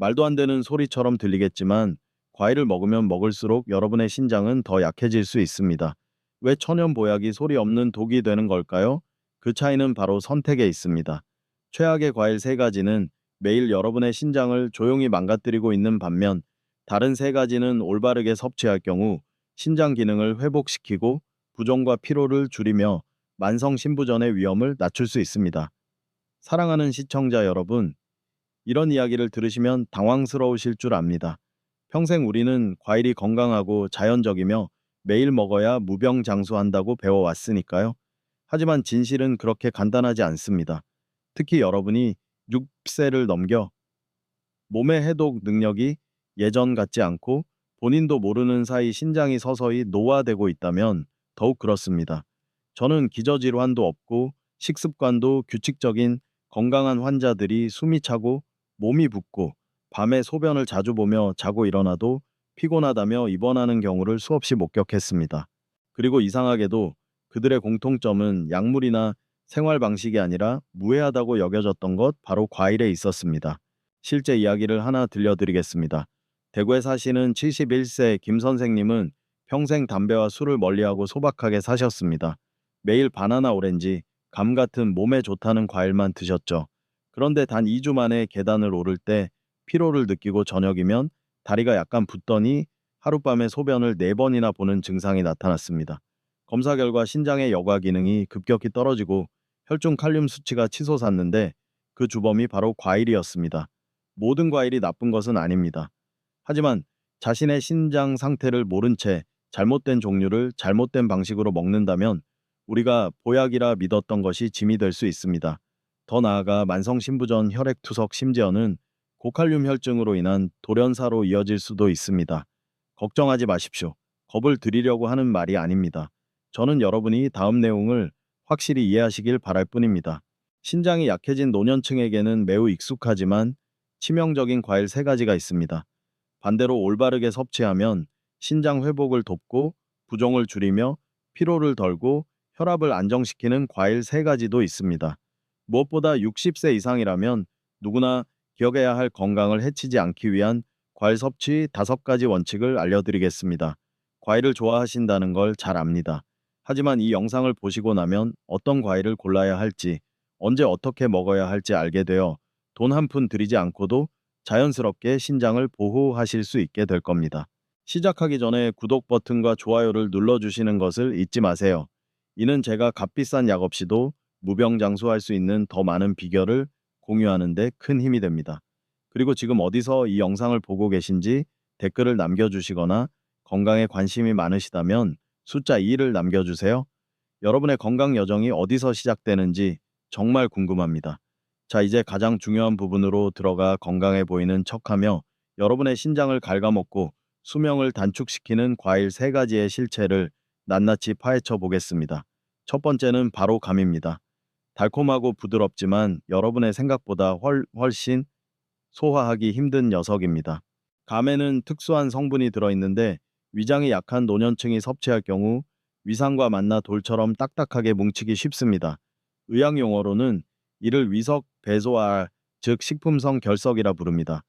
말도 안 되는 소리처럼 들리겠지만 과일을 먹으면 먹을수록 여러분의 신장은 더 약해질 수 있습니다. 왜 천연 보약이 소리 없는 독이 되는 걸까요? 그 차이는 바로 선택에 있습니다. 최악의 과일 세 가지는 매일 여러분의 신장을 조용히 망가뜨리고 있는 반면 다른 세 가지는 올바르게 섭취할 경우 신장 기능을 회복시키고 부종과 피로를 줄이며 만성 신부전의 위험을 낮출 수 있습니다. 사랑하는 시청자 여러분, 이런 이야기를 들으시면 당황스러우실 줄 압니다. 평생 우리는 과일이 건강하고 자연적이며 매일 먹어야 무병장수한다고 배워왔으니까요. 하지만 진실은 그렇게 간단하지 않습니다. 특히 여러분이 6세를 넘겨 몸의 해독 능력이 예전 같지 않고 본인도 모르는 사이 신장이 서서히 노화되고 있다면 더욱 그렇습니다. 저는 기저질환도 없고 식습관도 규칙적인 건강한 환자들이 숨이 차고 몸이 붓고 밤에 소변을 자주 보며 자고 일어나도 피곤하다며 입원하는 경우를 수없이 목격했습니다. 그리고 이상하게도 그들의 공통점은 약물이나 생활 방식이 아니라 무해하다고 여겨졌던 것 바로 과일에 있었습니다. 실제 이야기를 하나 들려드리겠습니다. 대구에 사시는 71세 김 선생님은 평생 담배와 술을 멀리하고 소박하게 사셨습니다. 매일 바나나 오렌지, 감 같은 몸에 좋다는 과일만 드셨죠. 그런데 단 2주 만에 계단을 오를 때 피로를 느끼고 저녁이면 다리가 약간 붓더니 하룻밤에 소변을 4번이나 보는 증상이 나타났습니다. 검사 결과 신장의 여과 기능이 급격히 떨어지고 혈중 칼륨 수치가 치솟았는데 그 주범이 바로 과일이었습니다. 모든 과일이 나쁜 것은 아닙니다. 하지만 자신의 신장 상태를 모른 채 잘못된 종류를 잘못된 방식으로 먹는다면 우리가 보약이라 믿었던 것이 짐이 될 수 있습니다. 더 나아가 만성신부전 혈액투석 심지어는 고칼륨 혈증으로 인한 돌연사로 이어질 수도 있습니다. 걱정하지 마십시오. 겁을 드리려고 하는 말이 아닙니다. 저는 여러분이 다음 내용을 확실히 이해하시길 바랄 뿐입니다. 신장이 약해진 노년층에게는 매우 익숙하지만 치명적인 과일 세 가지가 있습니다. 반대로 올바르게 섭취하면 신장 회복을 돕고 부종을 줄이며 피로를 덜고 혈압을 안정시키는 과일 세 가지도 있습니다. 무엇보다 60세 이상이라면 누구나 기억해야 할 건강을 해치지 않기 위한 과일 섭취 5가지 원칙을 알려드리겠습니다. 과일을 좋아하신다는 걸 잘 압니다. 하지만 이 영상을 보시고 나면 어떤 과일을 골라야 할지, 언제 어떻게 먹어야 할지 알게 되어 돈 한 푼 들이지 않고도 자연스럽게 신장을 보호하실 수 있게 될 겁니다. 시작하기 전에 구독 버튼과 좋아요를 눌러주시는 것을 잊지 마세요. 이는 제가 값비싼 약 없이도 무병장수할 수 있는 더 많은 비결을 공유하는 데 큰 힘이 됩니다. 그리고 지금 어디서 이 영상을 보고 계신지 댓글을 남겨주시거나 건강에 관심이 많으시다면 숫자 2를 남겨주세요. 여러분의 건강 여정이 어디서 시작되는지 정말 궁금합니다. 자, 이제 가장 중요한 부분으로 들어가 건강해 보이는 척하며 여러분의 신장을 갉아먹고 수명을 단축시키는 과일 세 가지의 실체를 낱낱이 파헤쳐 보겠습니다. 첫 번째는 바로 감입니다. 달콤하고 부드럽지만 여러분의 생각보다 훨씬 소화하기 힘든 녀석입니다. 감에는 특수한 성분이 들어있는데 위장이 약한 노년층이 섭취할 경우 위산과 만나 돌처럼 딱딱하게 뭉치기 쉽습니다. 의학 용어로는 이를 위석 배소알, 즉 식품성 결석이라 부릅니다.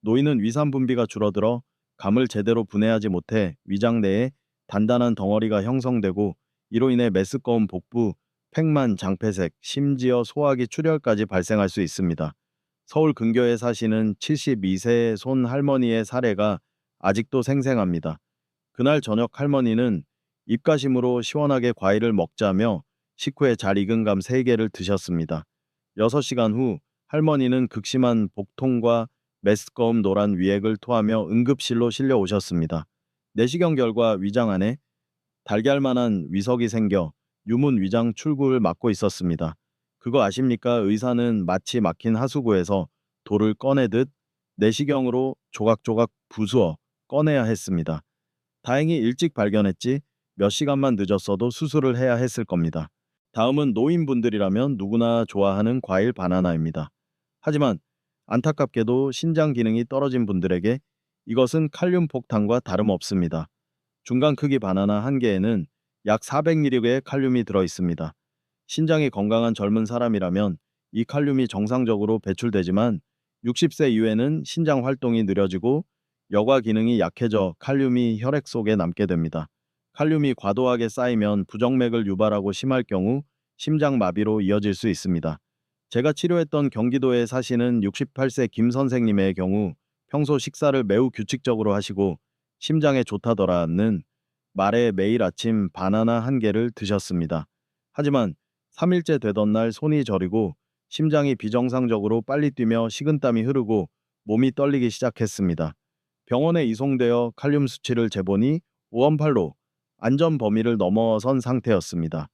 노인은 위산 분비가 줄어들어 감을 제대로 분해하지 못해 위장 내에 단단한 덩어리가 형성되고 이로 인해 메스꺼운 복부, 팽만, 장폐색, 심지어 소화기 출혈까지 발생할 수 있습니다. 서울 근교에 사시는 72세의 손 할머니의 사례가 아직도 생생합니다. 그날 저녁 할머니는 입가심으로 시원하게 과일을 먹자며 식후에 잘 익은 감 3개를 드셨습니다. 6시간 후 할머니는 극심한 복통과 메스꺼움 노란 위액을 토하며 응급실로 실려 오셨습니다. 내시경 결과 위장 안에 달걀만한 위석이 생겨 유문 위장 출구를 막고 있었습니다. 그거 아십니까? 의사는 마치 막힌 하수구에서 돌을 꺼내듯 내시경으로 조각조각 부수어 꺼내야 했습니다. 다행히 일찍 발견했지 몇 시간만 늦었어도 수술을 해야 했을 겁니다. 다음은 노인분들이라면 누구나 좋아하는 과일 바나나입니다. 하지만 안타깝게도 신장 기능이 떨어진 분들에게 이것은 칼륨 폭탄과 다름없습니다. 중간 크기 바나나 한 개에는 약 400mg의 칼륨이 들어 있습니다. 신장이 건강한 젊은 사람이라면 이 칼륨이 정상적으로 배출되지만 60세 이후에는 신장 활동이 느려지고 여과 기능이 약해져 칼륨이 혈액 속에 남게 됩니다. 칼륨이 과도하게 쌓이면 부정맥을 유발하고 심할 경우 심장마비로 이어질 수 있습니다. 제가 치료했던 경기도에 사시는 68세 김 선생님의 경우 평소 식사를 매우 규칙적으로 하시고 심장에 좋다더라는 말에 매일 아침 바나나 한 개를 드셨습니다. 하지만 3일째 되던 날 손이 저리고 심장이 비정상적으로 빨리 뛰며 식은땀이 흐르고 몸이 떨리기 시작했습니다. 병원에 이송되어 칼륨 수치를 재보니 5원팔로 안전 범위를 넘어선 상태였습니다.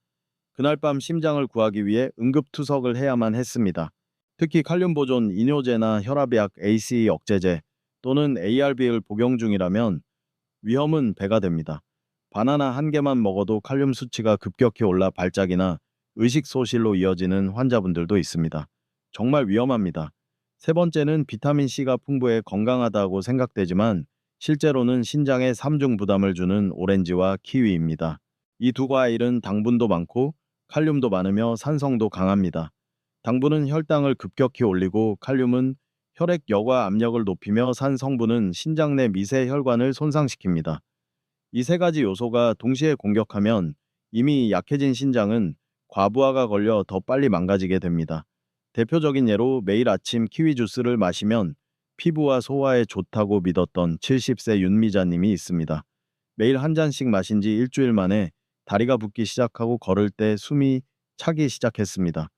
그날 밤 심장을 구하기 위해 응급투석을 해야만 했습니다. 특히 칼륨 보존 이뇨제나 혈압약 ACE 억제제 또는 ARB를 복용 중이라면 위험은 배가 됩니다. 바나나 한 개만 먹어도 칼륨 수치가 급격히 올라 발작이나 의식 소실로 이어지는 환자분들도 있습니다. 정말 위험합니다. 세 번째는 비타민C가 풍부해 건강하다고 생각되지만 실제로는 신장에 삼중 부담을 주는 오렌지와 키위입니다. 이 두 과일은 당분도 많고 칼륨도 많으며 산성도 강합니다. 당분은 혈당을 급격히 올리고 칼륨은 혈액 여과 압력을 높이며 산 성분은 신장 내 미세 혈관을 손상시킵니다. 이 세 가지 요소가 동시에 공격하면 이미 약해진 신장은 과부하가 걸려 더 빨리 망가지게 됩니다. 대표적인 예로 매일 아침 키위 주스를 마시면 피부와 소화에 좋다고 믿었던 70세 윤미자님이 있습니다. 매일 한 잔씩 마신 지 일주일 만에 다리가 붓기 시작하고 걸을 때 숨이 차기 시작했습니다.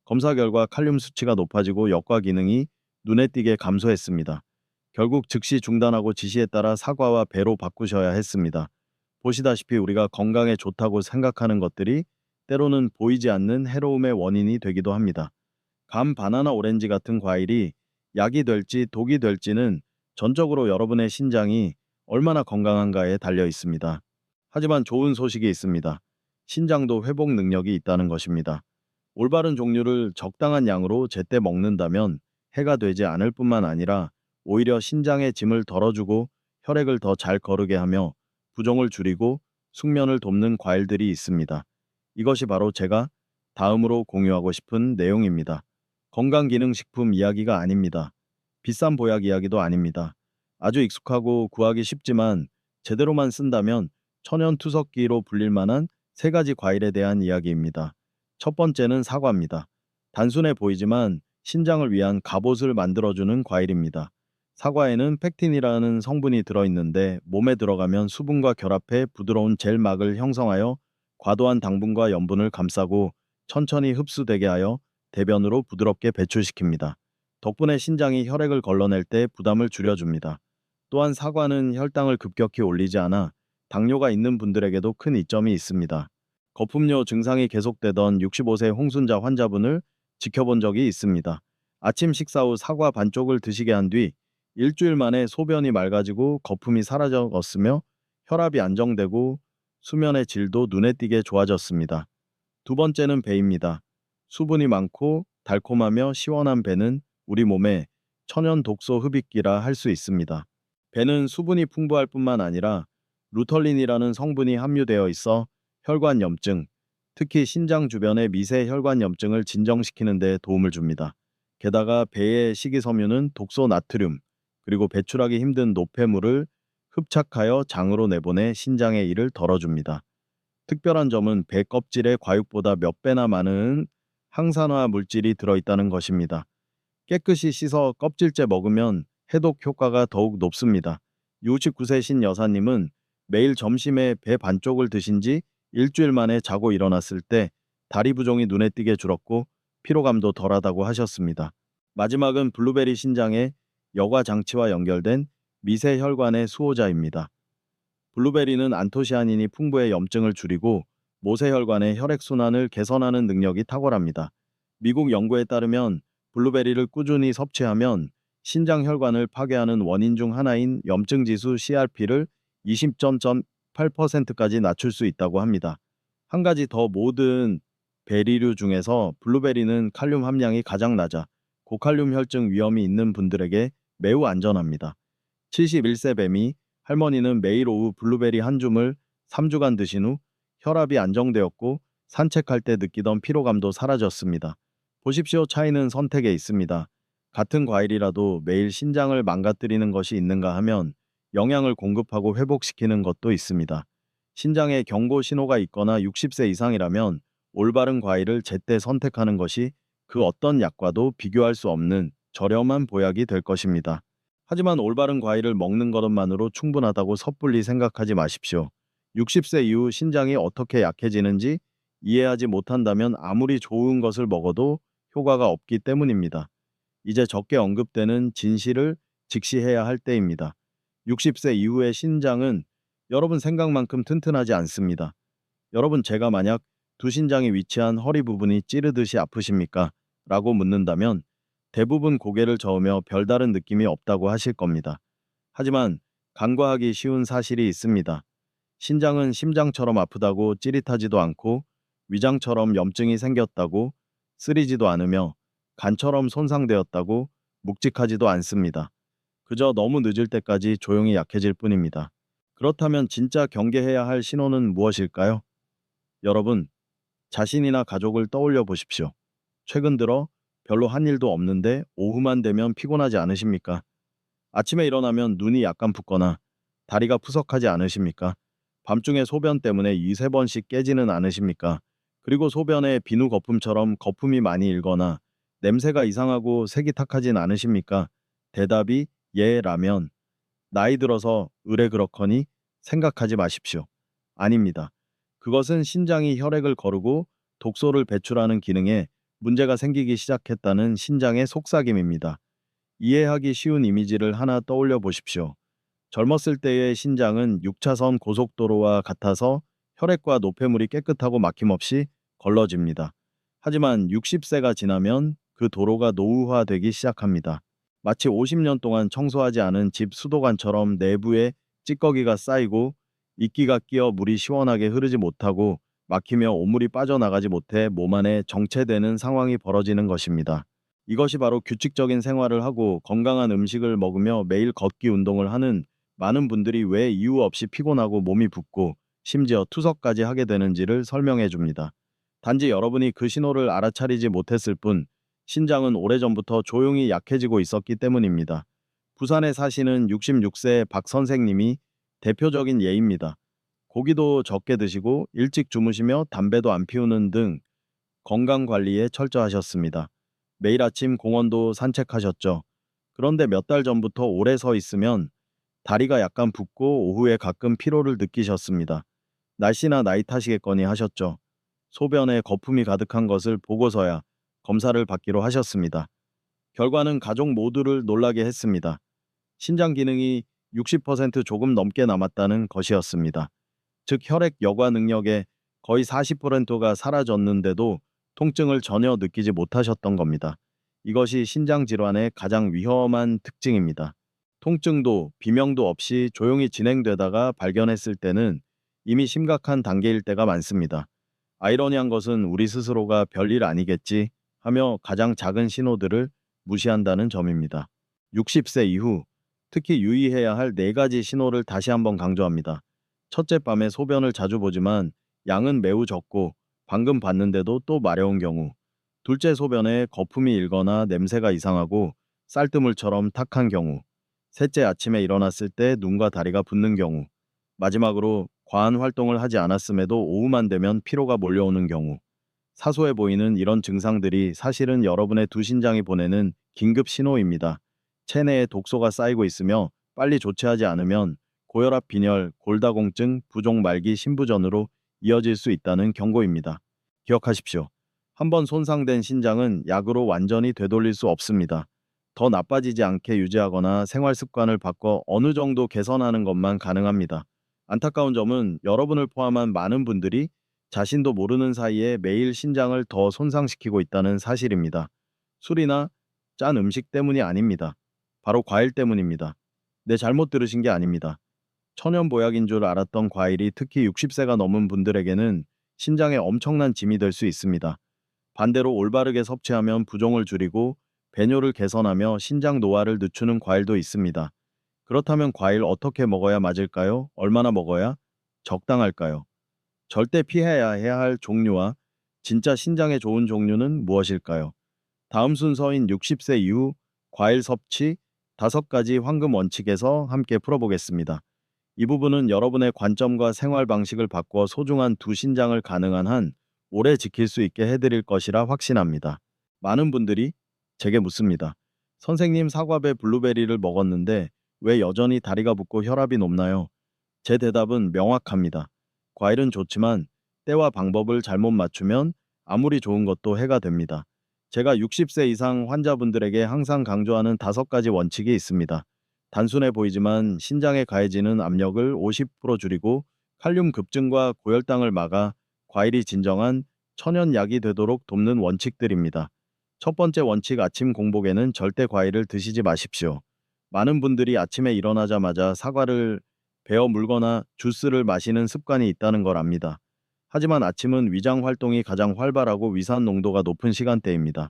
검사 결과 칼륨 수치가 높아지고 역과 기능이 눈에 띄게 감소했습니다. 결국 즉시 중단하고 지시에 따라 사과와 배로 바꾸셔야 했습니다. 보시다시피 우리가 건강에 좋다고 생각하는 것들이 때로는 보이지 않는 해로움의 원인이 되기도 합니다. 감, 바나나, 오렌지 같은 과일이 약이 될지 독이 될지는 전적으로 여러분의 신장이 얼마나 건강한가에 달려 있습니다. 하지만 좋은 소식이 있습니다. 신장도 회복 능력이 있다는 것입니다. 올바른 종류를 적당한 양으로 제때 먹는다면 해가 되지 않을 뿐만 아니라 오히려 신장의 짐을 덜어주고 혈액을 더 잘 거르게 하며 부종을 줄이고 숙면을 돕는 과일들이 있습니다. 이것이 바로 제가 다음으로 공유하고 싶은 내용입니다. 건강기능식품 이야기가 아닙니다. 비싼 보약 이야기도 아닙니다. 아주 익숙하고 구하기 쉽지만 제대로만 쓴다면 천연투석기로 불릴 만한 세 가지 과일에 대한 이야기입니다. 첫 번째는 사과입니다. 단순해 보이지만 신장을 위한 갑옷을 만들어주는 과일입니다. 사과에는 펙틴이라는 성분이 들어있는데 몸에 들어가면 수분과 결합해 부드러운 젤막을 형성하여 과도한 당분과 염분을 감싸고 천천히 흡수되게 하여 대변으로 부드럽게 배출시킵니다. 덕분에 신장이 혈액을 걸러낼 때 부담을 줄여줍니다. 또한 사과는 혈당을 급격히 올리지 않아 당뇨가 있는 분들에게도 큰 이점이 있습니다. 거품료 증상이 계속되던 65세 홍순자 환자분을 지켜본 적이 있습니다. 아침 식사 후 사과 반쪽을 드시게 한 뒤 일주일 만에 소변이 맑아지고 거품이 사라졌으며 혈압이 안정되고 수면의 질도 눈에 띄게 좋아졌습니다. 두 번째는 배입니다. 수분이 많고 달콤하며 시원한 배는 우리 몸의 천연 독소 흡입기라 할 수 있습니다. 배는 수분이 풍부할 뿐만 아니라 루털린이라는 성분이 함유되어 있어 혈관 염증, 특히 신장 주변의 미세 혈관 염증을 진정시키는 데 도움을 줍니다. 게다가 배의 식이섬유는 독소 나트륨, 그리고 배출하기 힘든 노폐물을 흡착하여 장으로 내보내 신장의 일을 덜어줍니다. 특별한 점은 배 껍질에 과육보다 몇 배나 많은 항산화 물질이 들어있다는 것입니다. 깨끗이 씻어 껍질째 먹으면 해독 효과가 더욱 높습니다. 69세 신 여사님은 매일 점심에 배 반쪽을 드신 지 일주일 만에 자고 일어났을 때 다리 부종이 눈에 띄게 줄었고 피로감도 덜하다고 하셨습니다. 마지막은 블루베리 신장의 여과 장치와 연결된 미세 혈관의 수호자입니다. 블루베리는 안토시아닌이 풍부해 염증을 줄이고 모세혈관의 혈액순환을 개선하는 능력이 탁월합니다. 미국 연구에 따르면 블루베리를 꾸준히 섭취하면 신장 혈관을 파괴하는 원인 중 하나인 염증 지수 CRP를 20.8%까지 낮출 수 있다고 합니다. 한 가지 더 모든 베리류 중에서 블루베리는 칼륨 함량이 가장 낮아 고칼륨 혈증 위험이 있는 분들에게 매우 안전합니다. 71세 뱀이 할머니는 매일 오후 블루베리 한 줌을 3주간 드신 후 혈압이 안정되었고 산책할 때 느끼던 피로감도 사라졌습니다. 보십시오. 차이는 선택에 있습니다. 같은 과일이라도 매일 신장을 망가뜨리는 것이 있는가 하면 영양을 공급하고 회복시키는 것도 있습니다. 신장에 경고 신호가 있거나 60세 이상이라면 올바른 과일을 제때 선택하는 것이 그 어떤 약과도 비교할 수 없는 저렴한 보약이 될 것입니다. 하지만 올바른 과일을 먹는 것만으로 충분하다고 섣불리 생각하지 마십시오. 60세 이후 신장이 어떻게 약해지는지 이해하지 못한다면 아무리 좋은 것을 먹어도 효과가 없기 때문입니다. 이제 적게 언급되는 진실을 직시해야 할 때입니다. 60세 이후의 신장은 여러분 생각만큼 튼튼하지 않습니다. 여러분, 제가 만약 두 신장이 위치한 허리 부분이 찌르듯이 아프십니까? 라고 묻는다면 대부분 고개를 저으며 별다른 느낌이 없다고 하실 겁니다. 하지만 간과하기 쉬운 사실이 있습니다. 신장은 심장처럼 아프다고 찌릿하지도 않고 위장처럼 염증이 생겼다고 쓰리지도 않으며 간처럼 손상되었다고 묵직하지도 않습니다. 그저 너무 늦을 때까지 조용히 약해질 뿐입니다. 그렇다면 진짜 경계해야 할 신호는 무엇일까요? 여러분, 자신이나 가족을 떠올려 보십시오. 최근 들어 별로 한 일도 없는데 오후만 되면 피곤하지 않으십니까? 아침에 일어나면 눈이 약간 붓거나 다리가 푸석하지 않으십니까? 밤중에 소변 때문에 2~3번씩 깨지는 않으십니까? 그리고 소변에 비누 거품처럼 거품이 많이 일거나 냄새가 이상하고 색이 탁하진 않으십니까? 대답이 예라면 나이 들어서 의뢰 그렇거니 생각하지 마십시오. 아닙니다. 그것은 신장이 혈액을 거르고 독소를 배출하는 기능에 문제가 생기기 시작했다는 신장의 속삭임입니다. 이해하기 쉬운 이미지를 하나 떠올려 보십시오. 젊었을 때의 신장은 6차선 고속도로와 같아서 혈액과 노폐물이 깨끗하고 막힘없이 걸러집니다. 하지만 60세가 지나면 그 도로가 노후화되기 시작합니다. 마치 50년 동안 청소하지 않은 집 수도관처럼 내부에 찌꺼기가 쌓이고 이끼가 끼어 물이 시원하게 흐르지 못하고 막히며 오물이 빠져나가지 못해 몸 안에 정체되는 상황이 벌어지는 것입니다. 이것이 바로 규칙적인 생활을 하고 건강한 음식을 먹으며 매일 걷기 운동을 하는 많은 분들이 왜 이유 없이 피곤하고 몸이 붓고 심지어 투석까지 하게 되는지를 설명해 줍니다. 단지 여러분이 그 신호를 알아차리지 못했을 뿐 신장은 오래전부터 조용히 약해지고 있었기 때문입니다. 부산에 사시는 66세 박 선생님이 대표적인 예입니다. 고기도 적게 드시고 일찍 주무시며 담배도 안 피우는 등 건강 관리에 철저하셨습니다. 매일 아침 공원도 산책하셨죠. 그런데 몇 달 전부터 오래 서 있으면 다리가 약간 붓고 오후에 가끔 피로를 느끼셨습니다. 날씨나 나이 탓이겠거니 하셨죠. 소변에 거품이 가득한 것을 보고서야 검사를 받기로 하셨습니다. 결과는 가족 모두를 놀라게 했습니다. 신장 기능이 60% 조금 넘게 남았다는 것이었습니다. 즉 혈액 여과 능력의 거의 40%가 사라졌는데도 통증을 전혀 느끼지 못하셨던 겁니다. 이것이 신장 질환의 가장 위험한 특징입니다. 통증도 비명도 없이 조용히 진행되다가 발견했을 때는 이미 심각한 단계일 때가 많습니다. 아이러니한 것은 우리 스스로가 별일 아니겠지 하며 가장 작은 신호들을 무시한다는 점입니다. 60세 이후 특히 유의해야 할 4가지 신호를 다시 한번 강조합니다. 첫째, 밤에 소변을 자주 보지만 양은 매우 적고 방금 봤는데도 또 마려운 경우. 둘째, 소변에 거품이 일거나 냄새가 이상하고 쌀뜨물처럼 탁한 경우. 셋째, 아침에 일어났을 때 눈과 다리가 붓는 경우. 마지막으로 과한 활동을 하지 않았음에도 오후만 되면 피로가 몰려오는 경우. 사소해 보이는 이런 증상들이 사실은 여러분의 두 신장이 보내는 긴급 신호입니다. 체내에 독소가 쌓이고 있으며 빨리 조치하지 않으면 고혈압, 빈혈, 골다공증, 부종 말기 신부전으로 이어질 수 있다는 경고입니다. 기억하십시오. 한번 손상된 신장은 약으로 완전히 되돌릴 수 없습니다. 더 나빠지지 않게 유지하거나 생활 습관을 바꿔 어느 정도 개선하는 것만 가능합니다. 안타까운 점은 여러분을 포함한 많은 분들이 자신도 모르는 사이에 매일 신장을 더 손상시키고 있다는 사실입니다. 술이나 짠 음식 때문이 아닙니다. 바로 과일 때문입니다. 네, 잘못 들으신 게 아닙니다. 천연 보약인 줄 알았던 과일이 특히 60세가 넘은 분들에게는 신장에 엄청난 짐이 될 수 있습니다. 반대로 올바르게 섭취하면 부종을 줄이고 배뇨를 개선하며 신장 노화를 늦추는 과일도 있습니다. 그렇다면 과일 어떻게 먹어야 맞을까요? 얼마나 먹어야 적당할까요? 절대 피해야 해야 할 종류와 진짜 신장에 좋은 종류는 무엇일까요? 다음 순서인 60세 이후 과일 섭취 5가지 황금 원칙에서 함께 풀어보겠습니다. 이 부분은 여러분의 관점과 생활 방식을 바꿔 소중한 두 신장을 가능한 한 오래 지킬 수 있게 해드릴 것이라 확신합니다. 많은 분들이 제게 묻습니다. 선생님, 사과배 블루베리를 먹었는데 왜 여전히 다리가 붓고 혈압이 높나요? 제 대답은 명확합니다. 과일은 좋지만 때와 방법을 잘못 맞추면 아무리 좋은 것도 해가 됩니다. 제가 60세 이상 환자분들에게 항상 강조하는 5가지 원칙이 있습니다. 단순해 보이지만 신장에 가해지는 압력을 50% 줄이고 칼륨 급증과 고혈당을 막아 과일이 진정한 천연약이 되도록 돕는 원칙들입니다. 첫 번째 원칙, 아침 공복에는 절대 과일을 드시지 마십시오. 많은 분들이 아침에 일어나자마자 사과를 베어 물거나 주스를 마시는 습관이 있다는 걸 압니다. 하지만 아침은 위장 활동이 가장 활발하고 위산 농도가 높은 시간대입니다.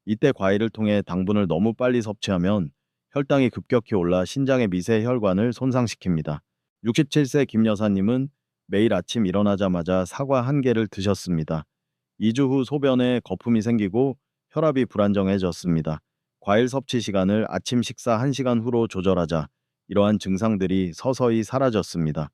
이때 과일을 통해 당분을 너무 빨리 섭취하면 혈당이 급격히 올라 신장의 미세 혈관을 손상시킵니다. 67세 김 여사님은 매일 아침 일어나자마자 사과 한 개를 드셨습니다. 2주 후 소변에 거품이 생기고 혈압이 불안정해졌습니다. 과일 섭취 시간을 아침 식사 1시간 후로 조절하자 이러한 증상들이 서서히 사라졌습니다.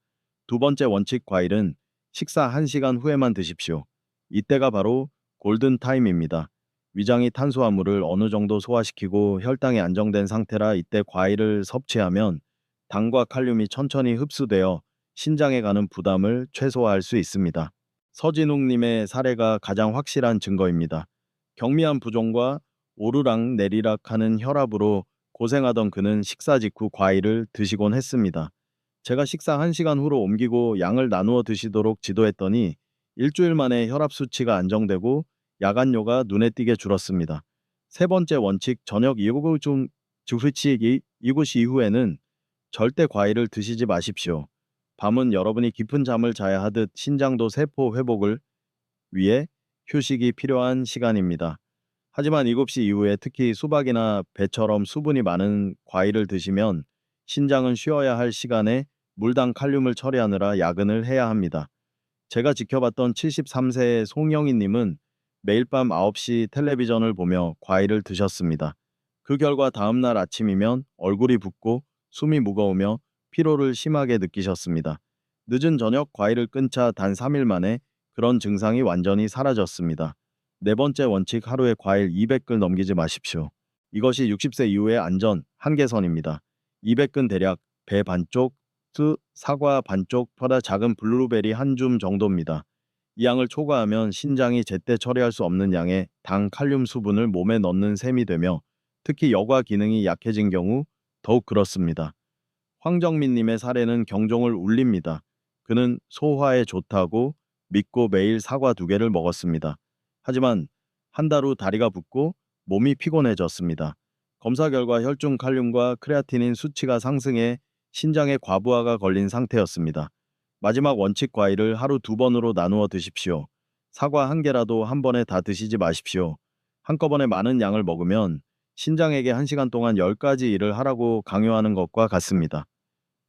두 번째 원칙, 과일은 식사 1시간 후에만 드십시오. 이때가 바로 골든 타임입니다. 위장이 탄수화물을 어느 정도 소화시키고 혈당이 안정된 상태라 이때 과일을 섭취하면 당과 칼륨이 천천히 흡수되어 신장에 가는 부담을 최소화할 수 있습니다. 서진웅님의 사례가 가장 확실한 증거입니다. 경미한 부종과 오르락 내리락하는 혈압으로 고생하던 그는 식사 직후 과일을 드시곤 했습니다. 제가 식사 1시간 후로 옮기고 양을 나누어 드시도록 지도했더니 일주일 만에 혈압 수치가 안정되고 야간뇨가 눈에 띄게 줄었습니다. 세 번째 원칙, 저녁 이후 중 주후치 이곳 이후에는 절대 과일을 드시지 마십시오. 밤은 여러분이 깊은 잠을 자야 하듯 신장도 세포 회복을 위해 휴식이 필요한 시간입니다. 하지만 7시 이후에 특히 수박이나 배처럼 수분이 많은 과일을 드시면 신장은 쉬어야 할 시간에 물당 칼륨을 처리하느라 야근을 해야 합니다. 제가 지켜봤던 73세의 송영희님은 매일 밤 9시 텔레비전을 보며 과일을 드셨습니다. 그 결과 다음날 아침이면 얼굴이 붓고 숨이 무거우며 피로를 심하게 느끼셨습니다. 늦은 저녁 과일을 끊자 단 3일 만에 그런 증상이 완전히 사라졌습니다. 네 번째 원칙, 하루에 과일 200글 넘기지 마십시오. 이것이 60세 이후의 안전 한계선입니다. 200근 대략 배 반쪽, 사과 반쪽보다 작은 블루베리 한 줌 정도입니다. 이 양을 초과하면 신장이 제때 처리할 수 없는 양의 당, 칼륨 수분을 몸에 넣는 셈이 되며 특히 여과 기능이 약해진 경우 더욱 그렇습니다. 황정민님의 사례는 경종을 울립니다. 그는 소화에 좋다고 믿고 매일 사과 2개를 먹었습니다. 하지만 한 달 후 다리가 붓고 몸이 피곤해졌습니다. 검사 결과 혈중 칼륨과 크레아티닌 수치가 상승해 신장에 과부하가 걸린 상태였습니다. 마지막 원칙, 과일을 하루 2번으로 나누어 드십시오. 사과 1개라도 한 번에 다 드시지 마십시오. 한꺼번에 많은 양을 먹으면 신장에게 1시간 동안 10가지 일을 하라고 강요하는 것과 같습니다.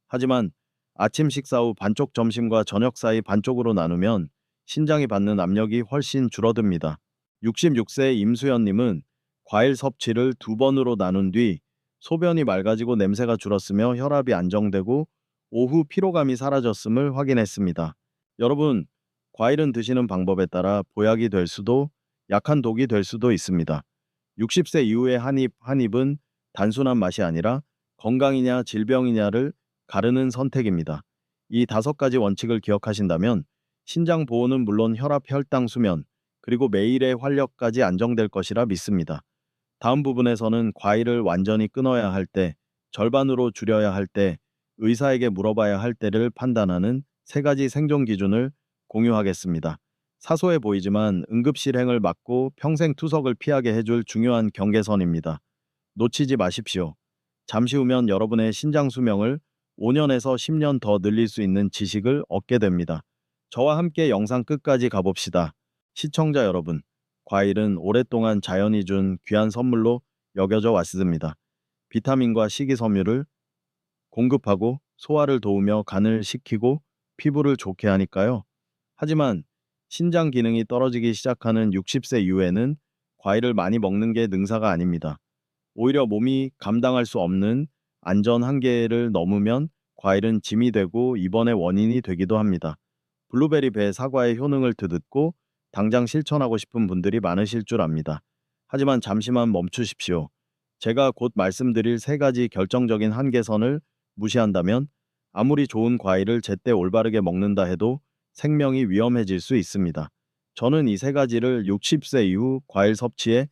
하지만 아침 식사 후 반쪽, 점심과 저녁 사이 반쪽으로 나누면 신장이 받는 압력이 훨씬 줄어듭니다. 66세 임수연님은 과일 섭취를 2번으로 나눈 뒤 소변이 맑아지고 냄새가 줄었으며 혈압이 안정되고 오후 피로감이 사라졌음을 확인했습니다. 여러분, 과일은 드시는 방법에 따라 보약이 될 수도 약한 독이 될 수도 있습니다. 60세 이후의 한 입은 단순한 맛이 아니라 건강이냐 질병이냐를 가르는 선택입니다. 이 5가지 원칙을 기억하신다면 신장 보호는 물론 혈압, 혈당, 수면, 그리고 매일의 활력까지 안정될 것이라 믿습니다. 다음 부분에서는 과일을 완전히 끊어야 할 때, 절반으로 줄여야 할 때, 의사에게 물어봐야 할 때를 판단하는 3가지 생존 기준을 공유하겠습니다. 사소해 보이지만 응급실행을 막고 평생 투석을 피하게 해줄 중요한 경계선입니다. 놓치지 마십시오. 잠시 후면 여러분의 신장 수명을 5년에서 10년 더 늘릴 수 있는 지식을 얻게 됩니다. 저와 함께 영상 끝까지 가봅시다. 시청자 여러분, 과일은 오랫동안 자연이 준 귀한 선물로 여겨져 왔습니다. 비타민과 식이섬유를 공급하고 소화를 도우며 간을 식히고 피부를 좋게 하니까요. 하지만 신장 기능이 떨어지기 시작하는 60세 이후에는 과일을 많이 먹는 게 능사가 아닙니다. 오히려 몸이 감당할 수 없는 안전 한계를 넘으면 과일은 짐이 되고 입원의 원인이 되기도 합니다. 블루베리 배 사과의 효능을 듣고 당장 실천하고 싶은 분들이 많으실 줄 압니다. 하지만 잠시만 멈추십시오. 제가 곧 말씀드릴 세 가지 결정적인 한계선을 무시한다면 아무리 좋은 과일을 제때 올바르게 먹는다 해도 생명이 위험해질 수 있습니다. 저는 이 세 가지를 60세 이후 과일 섭취의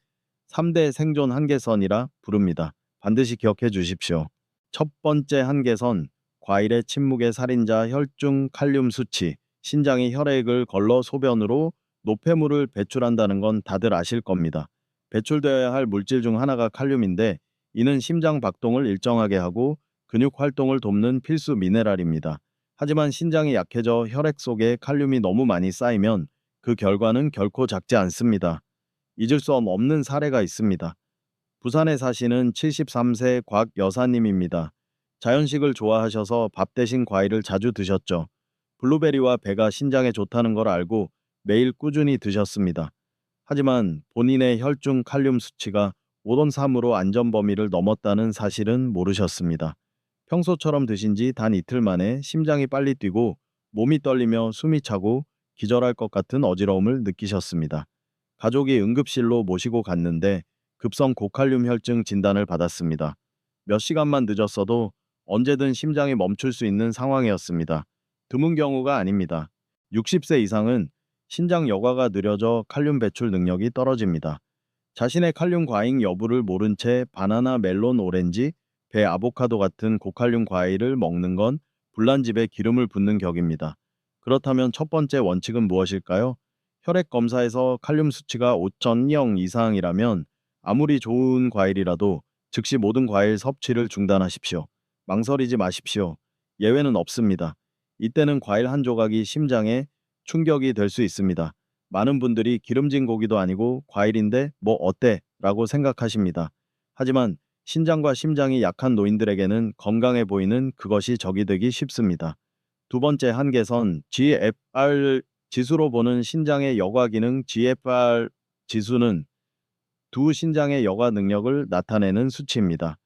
3대 생존 한계선이라 부릅니다. 반드시 기억해 주십시오. 첫 번째 한계선, 과일의 침묵의 살인자 혈중 칼륨 수치. 신장이 혈액을 걸러 소변으로 노폐물을 배출한다는 건 다들 아실 겁니다. 배출되어야 할 물질 중 하나가 칼륨인데 이는 심장 박동을 일정하게 하고 근육 활동을 돕는 필수 미네랄입니다. 하지만 신장이 약해져 혈액 속에 칼륨이 너무 많이 쌓이면 그 결과는 결코 작지 않습니다. 잊을 수 없는 사례가 있습니다. 부산에 사시는 73세 곽 여사님입니다. 자연식을 좋아하셔서 밥 대신 과일을 자주 드셨죠. 블루베리와 배가 신장에 좋다는 걸 알고 매일 꾸준히 드셨습니다. 하지만 본인의 혈중 칼륨 수치가 5돈 3으로 안전 범위를 넘었다는 사실은 모르셨습니다. 평소처럼 드신 지 단 이틀 만에 심장이 빨리 뛰고 몸이 떨리며 숨이 차고 기절할 것 같은 어지러움을 느끼셨습니다. 가족이 응급실로 모시고 갔는데 급성 고칼륨 혈증 진단을 받았습니다. 몇 시간만 늦었어도 언제든 심장이 멈출 수 있는 상황이었습니다. 드문 경우가 아닙니다. 60세 이상은 신장 여과가 느려져 칼륨 배출 능력이 떨어집니다. 자신의 칼륨 과잉 여부를 모른 채 바나나, 멜론, 오렌지, 배, 아보카도 같은 고칼륨 과일을 먹는 건 불난집에 기름을 붓는 격입니다. 그렇다면 첫 번째 원칙은 무엇일까요? 혈액 검사에서 칼륨 수치가 5.0 이상이라면 아무리 좋은 과일이라도 즉시 모든 과일 섭취를 중단하십시오. 망설이지 마십시오. 예외는 없습니다. 이때는 과일 한 조각이 심장에 충격이 될 수 있습니다. 많은 분들이 기름진 고기도 아니고 과일인데 뭐 어때? 라고 생각하십니다. 하지만 신장과 심장이 약한 노인들에게는 건강해 보이는 그것이 적이 되기 쉽습니다. 두 번째 한계선 GFR 지수로 보는 신장의 여과 기능. GFR 지수는 두 신장의 여과 능력을 나타내는 수치입니다.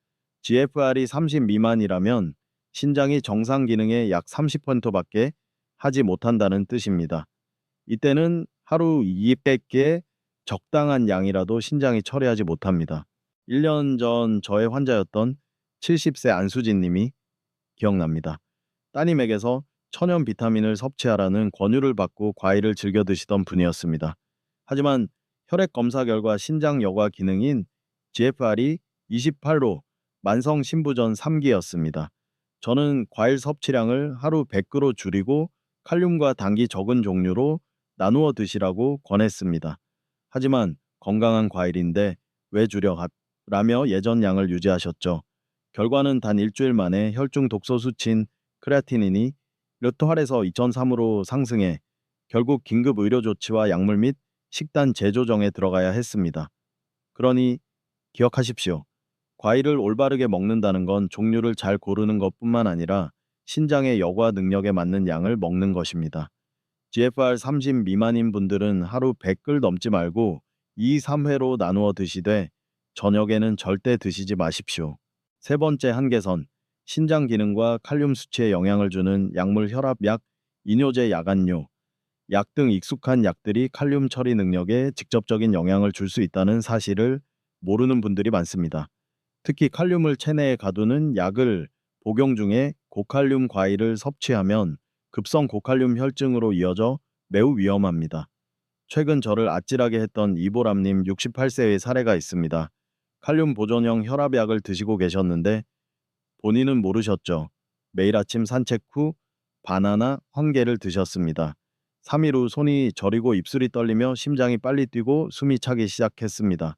GFR이 30 미만이라면 신장이 정상 기능의 약 30%밖에 하지 못한다는 뜻입니다. 이때는 하루 200개 적당한 양이라도 신장이 처리하지 못합니다. 1년 전 저의 환자였던 70세 안수진 님이 기억납니다. 따님에게서 천연 비타민을 섭취하라는 권유를 받고 과일을 즐겨 드시던 분이었습니다. 하지만 혈액 검사 결과 신장 여과 기능인 GFR이 28로 만성 신부전 3기였습니다. 저는 과일 섭취량을 하루 100g으로 줄이고 칼륨과 당이 적은 종류로 나누어 드시라고 권했습니다. 하지만 건강한 과일인데 왜 줄여? 라며 예전 양을 유지하셨죠. 결과는 단 일주일 만에 혈중 독소 수치인 크레아티닌이 몇 할에서 2.3으로 상승해 결국 긴급 의료 조치와 약물 및 식단 재조정에 들어가야 했습니다. 그러니 기억하십시오. 과일을 올바르게 먹는다는 건 종류를 잘 고르는 것뿐만 아니라 신장의 여과 능력에 맞는 양을 먹는 것입니다. GFR 30 미만인 분들은 하루 100글 넘지 말고 2, 3회로 나누어 드시되 저녁에는 절대 드시지 마십시오. 세 번째 한계선, 신장 기능과 칼륨 수치에 영향을 주는 약물 혈압약, 이뇨제 약안료, 약 등 익숙한 약들이 칼륨 처리 능력에 직접적인 영향을 줄 수 있다는 사실을 모르는 분들이 많습니다. 특히 칼륨을 체내에 가두는 약을 복용 중에 고칼륨 과일을 섭취하면 급성 고칼륨 혈증으로 이어져 매우 위험합니다. 최근 저를 아찔하게 했던 이보람님 68세의 사례가 있습니다. 칼륨 보존형 혈압약을 드시고 계셨는데 본인은 모르셨죠. 매일 아침 산책 후 바나나 1개를 드셨습니다. 3일 후 손이 저리고 입술이 떨리며 심장이 빨리 뛰고 숨이 차기 시작했습니다.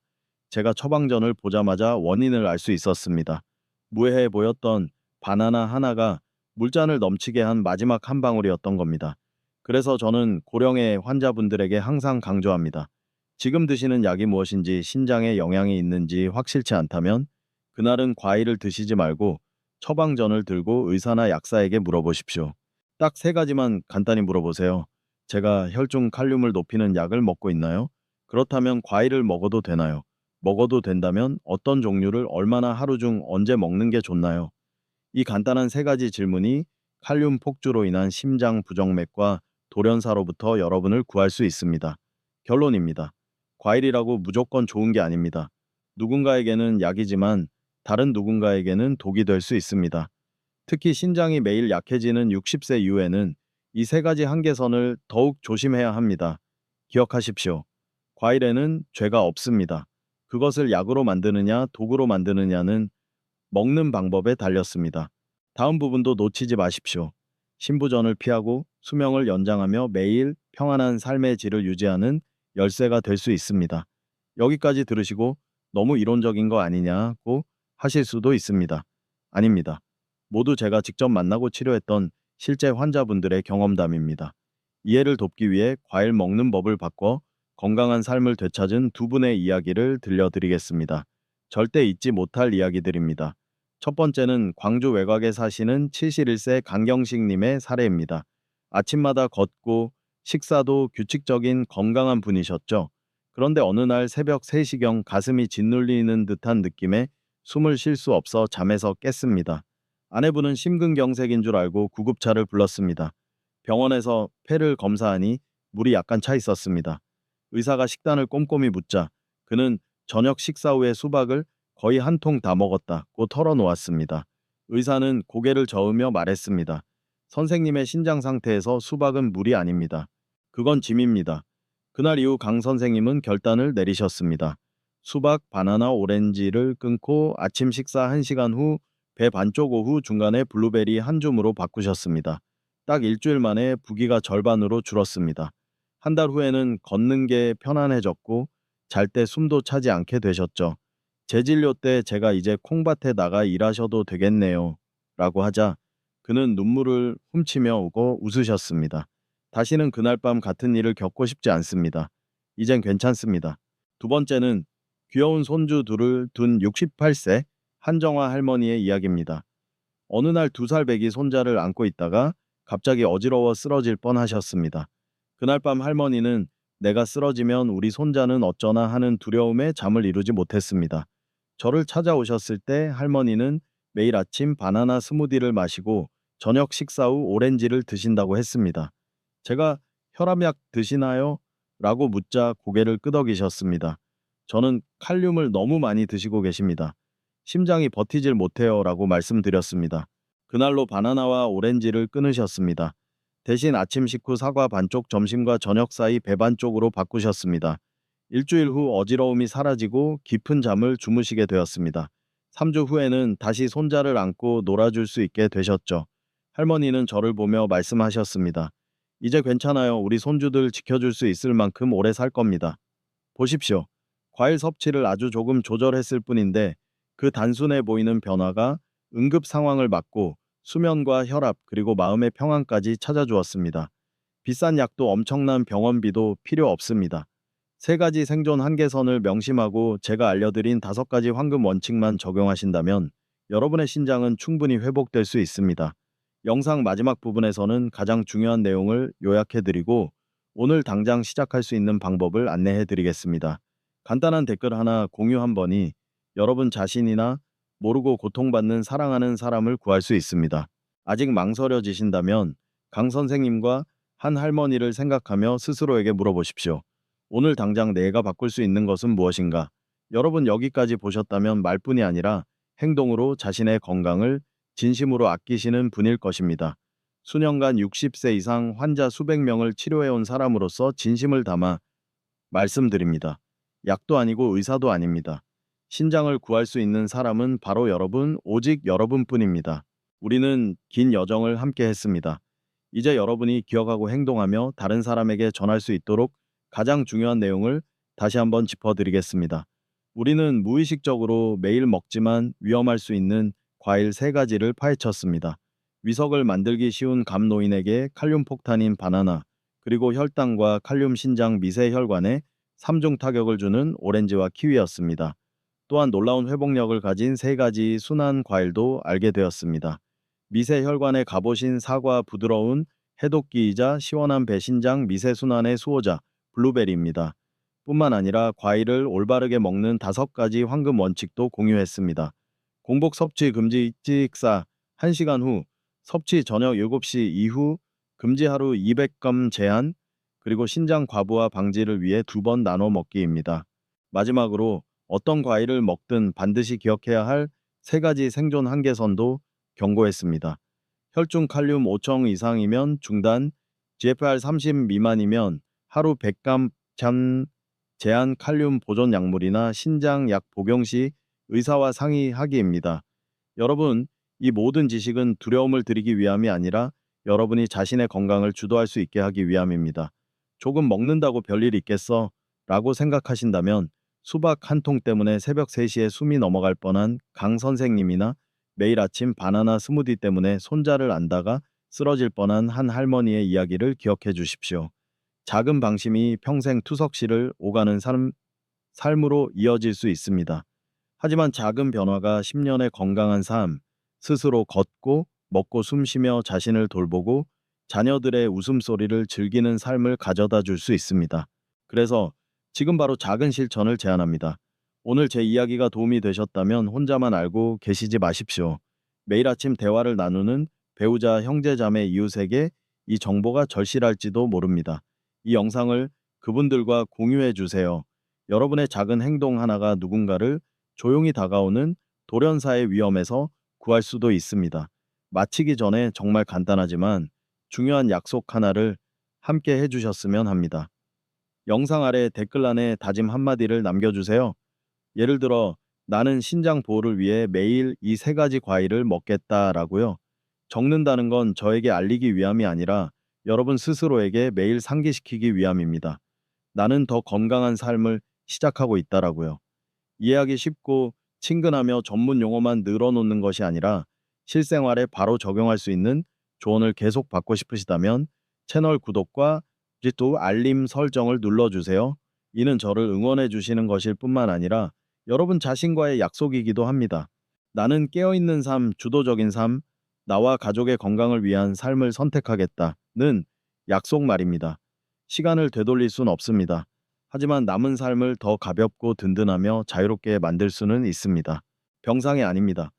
제가 처방전을 보자마자 원인을 알 수 있었습니다. 무해해 보였던 바나나 하나가 물잔을 넘치게 한 마지막 한 방울이었던 겁니다. 그래서 저는 고령의 환자분들에게 항상 강조합니다. 지금 드시는 약이 무엇인지 신장에 영향이 있는지 확실치 않다면 그날은 과일을 드시지 말고 처방전을 들고 의사나 약사에게 물어보십시오. 딱 세 가지만 간단히 물어보세요. 제가 혈중 칼륨을 높이는 약을 먹고 있나요? 그렇다면 과일을 먹어도 되나요? 먹어도 된다면 어떤 종류를 얼마나 하루 중 언제 먹는 게 좋나요? 이 간단한 세 가지 질문이 칼륨 폭주로 인한 심장 부정맥과 돌연사로부터 여러분을 구할 수 있습니다. 결론입니다. 과일이라고 무조건 좋은 게 아닙니다. 누군가에게는 약이지만 다른 누군가에게는 독이 될 수 있습니다. 특히 신장이 매일 약해지는 60세 이후에는 이 세 가지 한계선을 더욱 조심해야 합니다. 기억하십시오. 과일에는 죄가 없습니다. 그것을 약으로 만드느냐 독으로 만드느냐는 먹는 방법에 달렸습니다. 다음 부분도 놓치지 마십시오. 신부전을 피하고 수명을 연장하며 매일 평안한 삶의 질을 유지하는 열쇠가 될 수 있습니다. 여기까지 들으시고 너무 이론적인 거 아니냐고 하실 수도 있습니다. 아닙니다. 모두 제가 직접 만나고 치료했던 실제 환자분들의 경험담입니다. 이해를 돕기 위해 과일 먹는 법을 바꿔 건강한 삶을 되찾은 두 분의 이야기를 들려드리겠습니다. 절대 잊지 못할 이야기들입니다. 첫 번째는 광주 외곽에 사시는 71세 강경식님의 사례입니다. 아침마다 걷고 식사도 규칙적인 건강한 분이셨죠. 그런데 어느 날 새벽 3시경 가슴이 짓눌리는 듯한 느낌에 숨을 쉴 수 없어 잠에서 깼습니다. 아내분은 심근경색인 줄 알고 구급차를 불렀습니다. 병원에서 폐를 검사하니 물이 약간 차 있었습니다. 의사가 식단을 꼼꼼히 묻자 그는 저녁 식사 후에 수박을 거의 한 통 다 먹었다고 털어놓았습니다. 의사는 고개를 저으며 말했습니다. 선생님의 신장 상태에서 수박은 물이 아닙니다. 그건 짐입니다. 그날 이후 강 선생님은 결단을 내리셨습니다. 수박, 바나나, 오렌지를 끊고 아침 식사 1시간 후 배 반쪽 오후 중간에 블루베리 한 줌으로 바꾸셨습니다. 딱 일주일 만에 부기가 절반으로 줄었습니다. 한 달 후에는 걷는 게 편안해졌고 잘 때 숨도 차지 않게 되셨죠. 재진료 때 제가 이제 콩밭에 나가 일하셔도 되겠네요. 라고 하자 그는 눈물을 훔치며 오고 웃으셨습니다. 다시는 그날 밤 같은 일을 겪고 싶지 않습니다. 이젠 괜찮습니다. 두 번째는 귀여운 손주 둘을 둔 68세 한정화 할머니의 이야기입니다. 어느 날 2살 배기 손자를 안고 있다가 갑자기 어지러워 쓰러질 뻔하셨습니다. 그날 밤 할머니는 내가 쓰러지면 우리 손자는 어쩌나 하는 두려움에 잠을 이루지 못했습니다. 저를 찾아오셨을 때 할머니는 매일 아침 바나나 스무디를 마시고 저녁 식사 후 오렌지를 드신다고 했습니다. 제가 혈압약 드시나요? 라고 묻자 고개를 끄덕이셨습니다. 저는 칼륨을 너무 많이 드시고 계십니다. 심장이 버티질 못해요 라고 말씀드렸습니다. 그날로 바나나와 오렌지를 끊으셨습니다. 대신 아침 식후 사과 반쪽 점심과 저녁 사이 배 반쪽으로 바꾸셨습니다. 일주일 후 어지러움이 사라지고 깊은 잠을 주무시게 되었습니다. 3주 후에는 다시 손자를 안고 놀아줄 수 있게 되셨죠. 할머니는 저를 보며 말씀하셨습니다. 이제 괜찮아요. 우리 손주들 지켜줄 수 있을 만큼 오래 살 겁니다. 보십시오. 과일 섭취를 아주 조금 조절했을 뿐인데 그 단순해 보이는 변화가 응급 상황을 막고 수면과 혈압 그리고 마음의 평안까지 찾아주었습니다. 비싼 약도 엄청난 병원비도 필요 없습니다. 세 가지 생존 한계선을 명심하고 제가 알려드린 5가지 황금 원칙만 적용하신다면 여러분의 신장은 충분히 회복될 수 있습니다. 영상 마지막 부분에서는 가장 중요한 내용을 요약해드리고 오늘 당장 시작할 수 있는 방법을 안내해드리겠습니다. 간단한 댓글 하나 공유 한 번이 여러분 자신이나 모르고 고통받는 사랑하는 사람을 구할 수 있습니다. 아직 망설여지신다면 강 선생님과 한 할머니를 생각하며 스스로에게 물어보십시오. 오늘 당장 내가 바꿀 수 있는 것은 무엇인가? 여러분 여기까지 보셨다면 말뿐이 아니라 행동으로 자신의 건강을 진심으로 아끼시는 분일 것입니다. 수년간 60세 이상 환자 수백 명을 치료해온 사람으로서 진심을 담아 말씀드립니다. 약도 아니고 의사도 아닙니다. 신장을 구할 수 있는 사람은 바로 여러분, 오직 여러분뿐입니다. 우리는 긴 여정을 함께 했습니다. 이제 여러분이 기억하고 행동하며 다른 사람에게 전할 수 있도록 가장 중요한 내용을 다시 한번 짚어드리겠습니다. 우리는 무의식적으로 매일 먹지만 위험할 수 있는 과일 3가지를 파헤쳤습니다. 위석을 만들기 쉬운 감노인에게 칼륨 폭탄인 바나나, 그리고 혈당과 칼륨 신장 미세 혈관에 3중 타격을 주는 오렌지와 키위였습니다. 또한 놀라운 회복력을 가진 3가지 순한 과일도 알게 되었습니다. 미세 혈관에 가보신 사과 부드러운 해독기이자 시원한 배신장 미세순환의 수호자 블루베리입니다. 뿐만 아니라 과일을 올바르게 먹는 5가지 황금 원칙도 공유했습니다. 공복 섭취 금지 식사 1시간 후, 섭취 저녁 7시 이후, 금지 하루 200g 제한, 그리고 신장 과부하 방지를 위해 2번 나눠 먹기입니다. 마지막으로 어떤 과일을 먹든 반드시 기억해야 할 3가지 생존 한계선도 경고했습니다. 혈중 칼륨 5천 이상이면 중단, GFR 30 미만이면 하루 100g 제한 칼륨 보존 약물이나 신장 약 복용 시 의사와 상의하기입니다. 여러분, 이 모든 지식은 두려움을 드리기 위함이 아니라 여러분이 자신의 건강을 주도할 수 있게 하기 위함입니다. 조금 먹는다고 별일 있겠어? 라고 생각하신다면 수박 한 통 때문에 새벽 3시에 숨이 넘어갈 뻔한 강 선생님이나 매일 아침 바나나 스무디 때문에 손자를 안다가 쓰러질 뻔한 한 할머니의 이야기를 기억해 주십시오. 작은 방심이 평생 투석시를 오가는 삶으로 이어질 수 있습니다. 하지만 작은 변화가 10년의 건강한 삶, 스스로 걷고 먹고 숨쉬며 자신을 돌보고 자녀들의 웃음소리를 즐기는 삶을 가져다 줄 수 있습니다. 그래서 지금 바로 작은 실천을 제안합니다. 오늘 제 이야기가 도움이 되셨다면 혼자만 알고 계시지 마십시오. 매일 아침 대화를 나누는 배우자, 형제자매, 이웃에게 이 정보가 절실할지도 모릅니다. 이 영상을 그분들과 공유해 주세요. 여러분의 작은 행동 하나가 누군가를 조용히 다가오는 돌연사의 위험에서 구할 수도 있습니다. 마치기 전에 정말 간단하지만 중요한 약속 하나를 함께 해주셨으면 합니다. 영상 아래 댓글란에 다짐 한마디를 남겨주세요. 예를 들어, 나는 신장 보호를 위해 매일 이 3가지 과일을 먹겠다라고요. 적는다는 건 저에게 알리기 위함이 아니라 여러분 스스로에게 매일 상기시키기 위함입니다. 나는 더 건강한 삶을 시작하고 있다라고요. 이해하기 쉽고 친근하며 전문 용어만 늘어놓는 것이 아니라 실생활에 바로 적용할 수 있는 조언을 계속 받고 싶으시다면 채널 구독과 또 알림 설정을 눌러주세요. 이는 저를 응원해 주시는 것일 뿐만 아니라 여러분 자신과의 약속이기도 합니다. 나는 깨어있는 삶, 주도적인 삶, 나와 가족의 건강을 위한 삶을 선택하겠다는 약속 말입니다. 시간을 되돌릴 순 없습니다. 하지만 남은 삶을 더 가볍고 든든하며 자유롭게 만들 수는 있습니다. 병상이 아닙니다.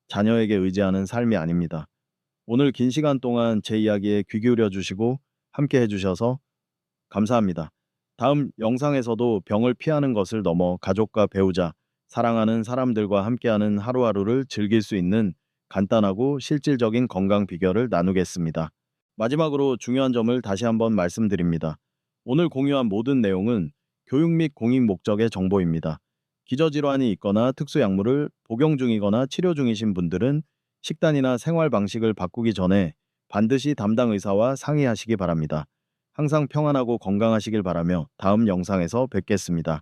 자녀에게 의지하는 삶이 아닙니다. 오늘 긴 시간 동안 제 이야기에 귀 기울여 주시고 함께 해주셔서 감사합니다. 다음 영상에서도 병을 피하는 것을 넘어 가족과 배우자, 사랑하는 사람들과 함께하는 하루하루를 즐길 수 있는 간단하고 실질적인 건강 비결을 나누겠습니다. 마지막으로 중요한 점을 다시 한번 말씀드립니다. 오늘 공유한 모든 내용은 교육 및 공익 목적의 정보입니다. 기저질환이 있거나 특수약물을 복용 중이거나 치료 중이신 분들은 식단이나 생활 방식을 바꾸기 전에 반드시 담당 의사와 상의하시기 바랍니다. 항상 평안하고 건강하시길 바라며 다음 영상에서 뵙겠습니다.